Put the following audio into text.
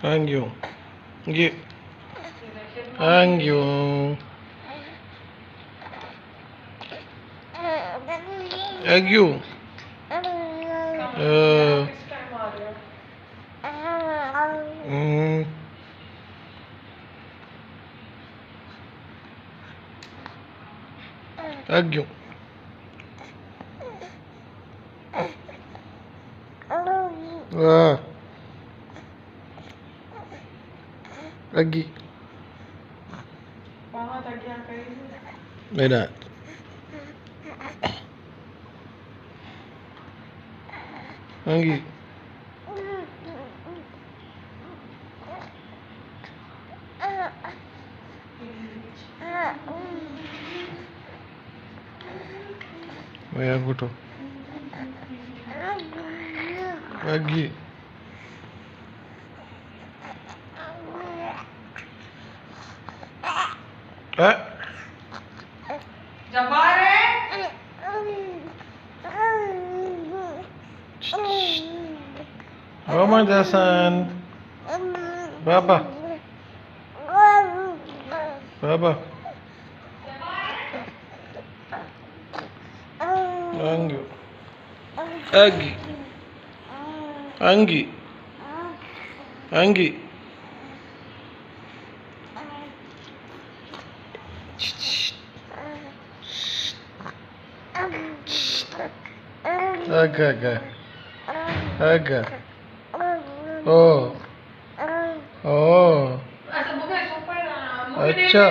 Thank you. Thank you. Thank you. Mm, Thank you. Lagi. Beda. Lagi. Bayar foto. Lagi. Jabbar है? Muhammad Hassan. Baba. Baba. Anggi. Anggi. Anggi. Anggi. Agak. Agak. Oh. Oh. ऐसा book है super अच्छा.